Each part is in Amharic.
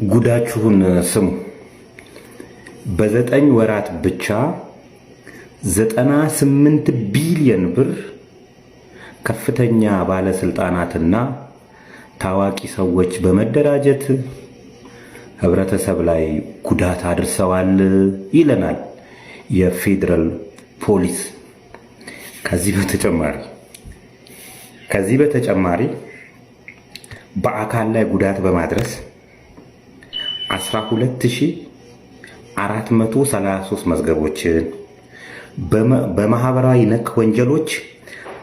ጉዳችሁን ስሙ። በ9 ወራት ብቻ 98 ቢሊዮን ብር ከፍተኛ ባለስልጣናትና ታዋቂ ሰዎች በመደራጀት ህብረተሰብ ላይ ጉዳት አድርሰዋል ይለናል የፌደራል ፖሊስ። ከዚህ በተጨማሪ በአካል ላይ ጉዳት በማድረስ 12433 መዝገቦችን፣ በማህበራዊ ነክ ወንጀሎች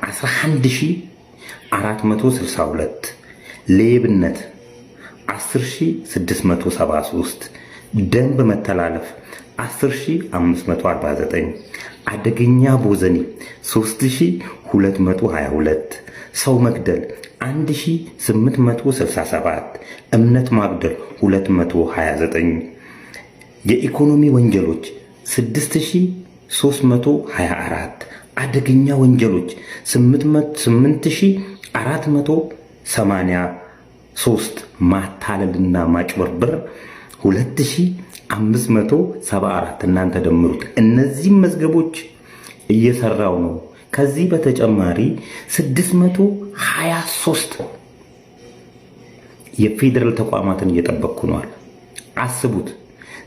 11462፣ ሌብነት 10673፣ ደንብ መተላለፍ 10549፣ አደገኛ ቦዘኒ 3222፣ ሰው መግደል 1867፣ እምነት ማጉደል 229፣ የኢኮኖሚ ወንጀሎች 6324፣ አደገኛ ወንጀሎች 8483፣ ማታለልና ማጭበርበር 2574። እናንተ ደምሩት። እነዚህም መዝገቦች እየሰራው ነው። ከዚህ በተጨማሪ 623 የፌደራል ተቋማትን እየጠበቅኩ ነዋል። አስቡት፣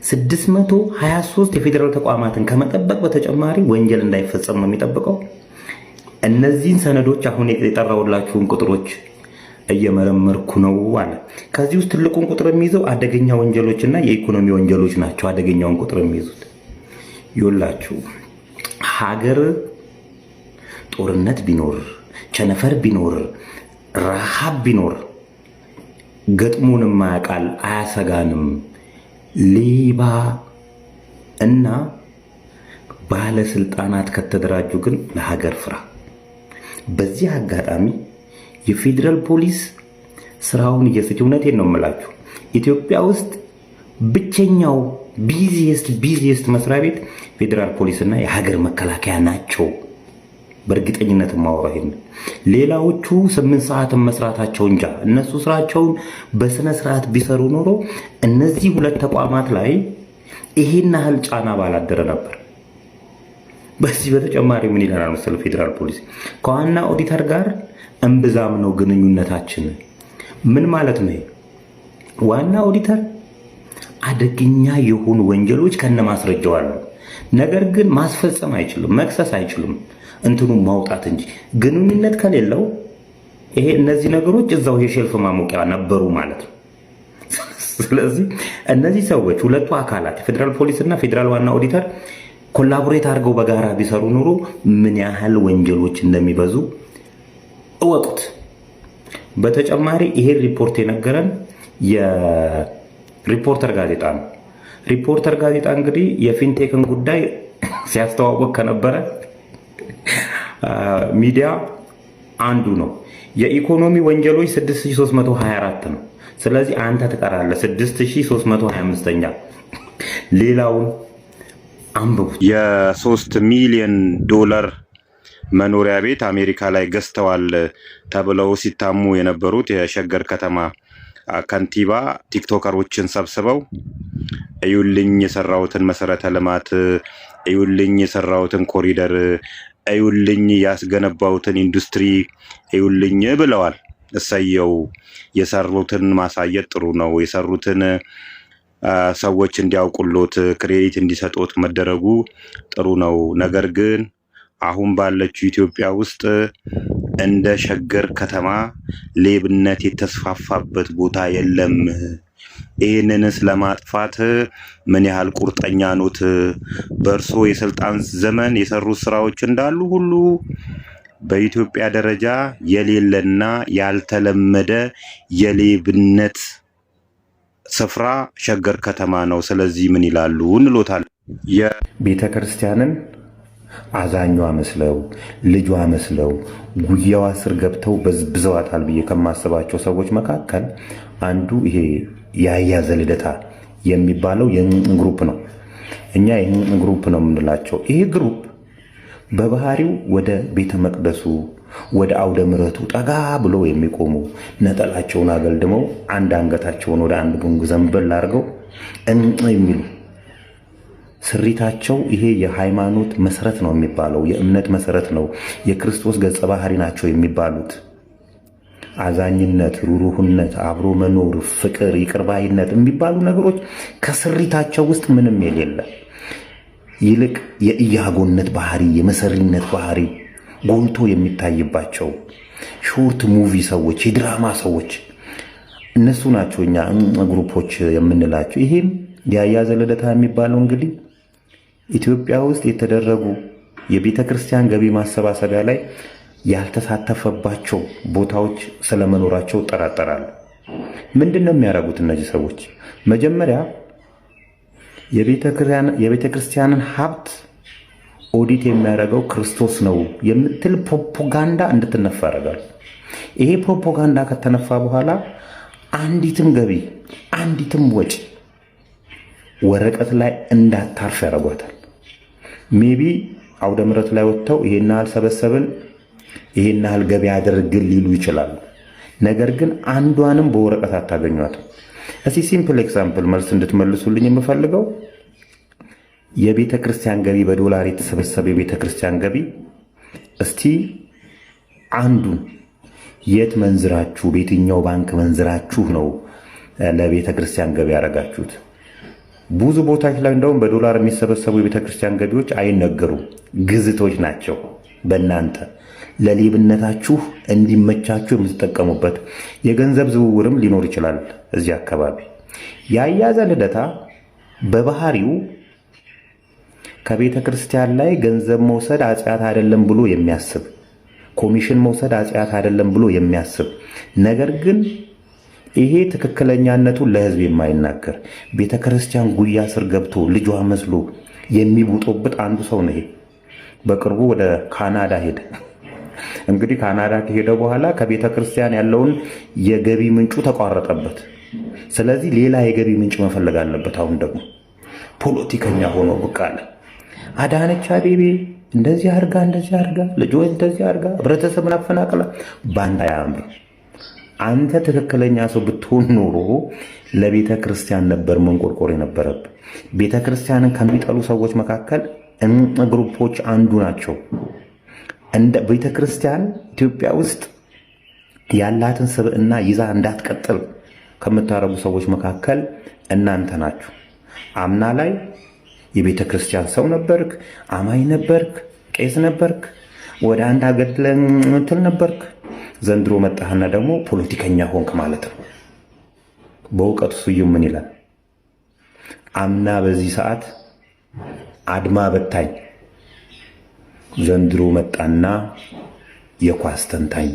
623 የፌደራል ተቋማትን ከመጠበቅ በተጨማሪ ወንጀል እንዳይፈጸም ነው የሚጠብቀው። እነዚህን ሰነዶች አሁን የጠራውላችሁን ቁጥሮች እየመረመርኩ ነው አለ። ከዚህ ውስጥ ትልቁን ቁጥር የሚይዘው አደገኛ ወንጀሎችና የኢኮኖሚ ወንጀሎች ናቸው። አደገኛውን ቁጥር የሚይዙት ይውላችሁ፣ ሀገር ጦርነት ቢኖር፣ ቸነፈር ቢኖር፣ ረሃብ ቢኖር ገጥሞንም ማያውቃል፣ አያሰጋንም። ሌባ እና ባለስልጣናት ከተደራጁ ግን ለሀገር ፍራ። በዚህ አጋጣሚ የፌደራል ፖሊስ ስራውን እየሰራ፣ እውነቴን ነው የምላችሁ፣ ኢትዮጵያ ውስጥ ብቸኛው ቢዚየስት መስሪያ ቤት ፌደራል ፖሊስ እና የሀገር መከላከያ ናቸው። በእርግጠኝነት ማወራው ይሄን። ሌላዎቹ 8 ሰዓትን መስራታቸው እንጃ። እነሱ ስራቸውን በስነ ስርዓት ቢሰሩ ኖሮ እነዚህ ሁለት ተቋማት ላይ ይሄን ያህል ጫና ባላደረ ነበር። በዚህ በተጨማሪ ምን ይላል መሰለህ ፌደራል ፖሊስ? ከዋና ኦዲተር ጋር እምብዛም ነው ግንኙነታችን። ምን ማለት ነው? ዋና ኦዲተር አደገኛ የሆኑ ወንጀሎች ከነማስረጃው አሉ። ነገር ግን ማስፈጸም አይችልም፣ መክሰስ አይችልም፣ እንትኑ ማውጣት እንጂ። ግንኙነት ከሌለው ይሄ እነዚህ ነገሮች እዛው የሼልፍ ማሞቂያ ነበሩ ማለት ነው። ስለዚህ እነዚህ ሰዎች ሁለቱ አካላት ፌደራል ፖሊስ እና ፌደራል ዋና ኦዲተር ኮላቦሬት አድርገው በጋራ ቢሰሩ ኑሮ ምን ያህል ወንጀሎች እንደሚበዙ እወቁት። በተጨማሪ ይሄ ሪፖርት የነገረን የሪፖርተር ጋዜጣ ነው። ሪፖርተር ጋዜጣ እንግዲህ የፊንቴክን ጉዳይ ሲያስተዋወቅ ከነበረ ሚዲያ አንዱ ነው። የኢኮኖሚ ወንጀሎች 6324 ነው። ስለዚህ አንተ ትቀራለህ 6325ኛ። ሌላውን አንብቡ። የ3 ሚሊዮን ዶላር መኖሪያ ቤት አሜሪካ ላይ ገዝተዋል ተብለው ሲታሙ የነበሩት የሸገር ከተማ ከንቲባ ቲክቶከሮችን ሰብስበው እዩልኝ የሰራውትን መሰረተ ልማት፣ እዩልኝ የሰራውትን ኮሪደር፣ እዩልኝ ያስገነባውትን ኢንዱስትሪ እዩልኝ ብለዋል። እሰየው፣ የሰሩትን ማሳየት ጥሩ ነው። የሰሩትን ሰዎች እንዲያውቁሎት ክሬዲት እንዲሰጡት መደረጉ ጥሩ ነው። ነገር ግን አሁን ባለችው ኢትዮጵያ ውስጥ እንደ ሸገር ከተማ ሌብነት የተስፋፋበት ቦታ የለም። ይህንንስ ለማጥፋት ምን ያህል ቁርጠኛ ኖት? በእርሶ የስልጣን ዘመን የሰሩት ስራዎች እንዳሉ ሁሉ በኢትዮጵያ ደረጃ የሌለና ያልተለመደ የሌብነት ስፍራ ሸገር ከተማ ነው። ስለዚህ ምን ይላሉ እንሎታል። የቤተ ክርስቲያንን አዛኟ መስለው ልጇ መስለው ጉያዋ ስር ገብተው በዝብዘዋታል ብዬ ከማስባቸው ሰዎች መካከል አንዱ ይሄ ያያዘ ልደታ የሚባለው ግሩፕ ነው። እኛ ይህን ግሩፕ ነው የምንላቸው። ይሄ ግሩፕ በባህሪው ወደ ቤተ መቅደሱ ወደ አውደ ምሕረቱ ጠጋ ብሎ የሚቆሙ ነጠላቸውን አገልድመው አንድ አንገታቸውን ወደ አንድ ጉንግ ዘንበል አድርገው የሚሉ ስሪታቸው ይሄ የሃይማኖት መሰረት ነው የሚባለው፣ የእምነት መሰረት ነው፣ የክርስቶስ ገጸ ባህሪ ናቸው የሚባሉት አዛኝነት፣ ሩሩህነት፣ አብሮ መኖር፣ ፍቅር፣ ይቅርባይነት የሚባሉ ነገሮች ከስሪታቸው ውስጥ ምንም የሌለ ይልቅ የኢያጎነት ባህሪ፣ የመሰሪነት ባህሪ ጎልቶ የሚታይባቸው ሾርት ሙቪ ሰዎች፣ የድራማ ሰዎች እነሱ ናቸው እኛ ግሩፖች የምንላቸው። ይሄም የአያዘ ልደታ የሚባለው እንግዲህ ኢትዮጵያ ውስጥ የተደረጉ የቤተ ክርስቲያን ገቢ ማሰባሰቢያ ላይ ያልተሳተፈባቸው ቦታዎች ስለመኖራቸው ጠራጠራሉ። ምንድን ነው የሚያደርጉት እነዚህ ሰዎች? መጀመሪያ የቤተ ክርስቲያንን ሀብት ኦዲት የሚያደርገው ክርስቶስ ነው የምትል ፕሮፓጋንዳ እንድትነፋ ያደርጋል። ይሄ ፕሮፓጋንዳ ከተነፋ በኋላ አንዲትም ገቢ አንዲትም ወጪ ወረቀት ላይ እንዳታርፍ ያደርጓታል። ሜቢ አውደ ምሕረት ላይ ወጥተው ይሄን ያህል ሰበሰብን፣ ይሄን ያህል ገቢ አድርግን ሊሉ ይችላሉ። ነገር ግን አንዷንም በወረቀት አታገኟትም። እስቲ ሲምፕል ኤግዛምፕል መልስ እንድትመልሱልኝ የምፈልገው የቤተ ክርስቲያን ገቢ በዶላር የተሰበሰበ የቤተ ክርስቲያን ገቢ እስቲ አንዱን የት መንዝራችሁ በየትኛው ባንክ መንዝራችሁ ነው ለቤተ ክርስቲያን ገቢ ያደረጋችሁት? ብዙ ቦታዎች ላይ እንደውም በዶላር የሚሰበሰቡ የቤተ ክርስቲያን ገቢዎች አይነገሩም፣ ግዝቶች ናቸው። በእናንተ ለሌብነታችሁ እንዲመቻችሁ የምትጠቀሙበት የገንዘብ ዝውውርም ሊኖር ይችላል። እዚህ አካባቢ የአያዘ ልደታ በባህሪው ከቤተ ክርስቲያን ላይ ገንዘብ መውሰድ አጽያት አይደለም ብሎ የሚያስብ፣ ኮሚሽን መውሰድ አጽያት አይደለም ብሎ የሚያስብ፣ ነገር ግን ይሄ ትክክለኛነቱን ለሕዝብ የማይናገር ቤተ ክርስቲያን ጉያ ስር ገብቶ ልጇ መስሎ የሚቡጦብጥ አንዱ ሰው ነው። ይሄ በቅርቡ ወደ ካናዳ ሄደ። እንግዲህ ካናዳ ከሄደ በኋላ ከቤተ ክርስቲያን ያለውን የገቢ ምንጩ ተቋረጠበት። ስለዚህ ሌላ የገቢ ምንጭ መፈለግ አለበት። አሁን ደግሞ ፖለቲከኛ ሆኖ ብቅ አለ። አዳነች አቤቤ እንደዚህ አርጋ ልጆች እንደዚህ አርጋ ህብረተሰብን አፈናቅላ ባንዳ ያምር። አንተ ትክክለኛ ሰው ብትሆን ኖሮ ለቤተ ክርስቲያን ነበር መንቆርቆር የነበረብ። ቤተ ክርስቲያንን ከሚጠሉ ሰዎች መካከል ግሩፖች አንዱ ናቸው። እንደ ቤተ ክርስቲያን ኢትዮጵያ ውስጥ ያላትን ስብዕና ይዛ እንዳትቀጥል ከምታረጉ ሰዎች መካከል እናንተ ናችሁ። አምና ላይ የቤተ ክርስቲያን ሰው ነበርክ፣ አማኝ ነበርክ፣ ቄስ ነበርክ፣ ወደ አንድ አገድለን እንትን ነበርክ። ዘንድሮ መጣህና ደግሞ ፖለቲከኛ ሆንክ ማለት ነው። በእውቀቱ ስዩም ምን ይላል? አምና በዚህ ሰዓት አድማ በታኝ፣ ዘንድሮ መጣና የኳስ ተንታኝ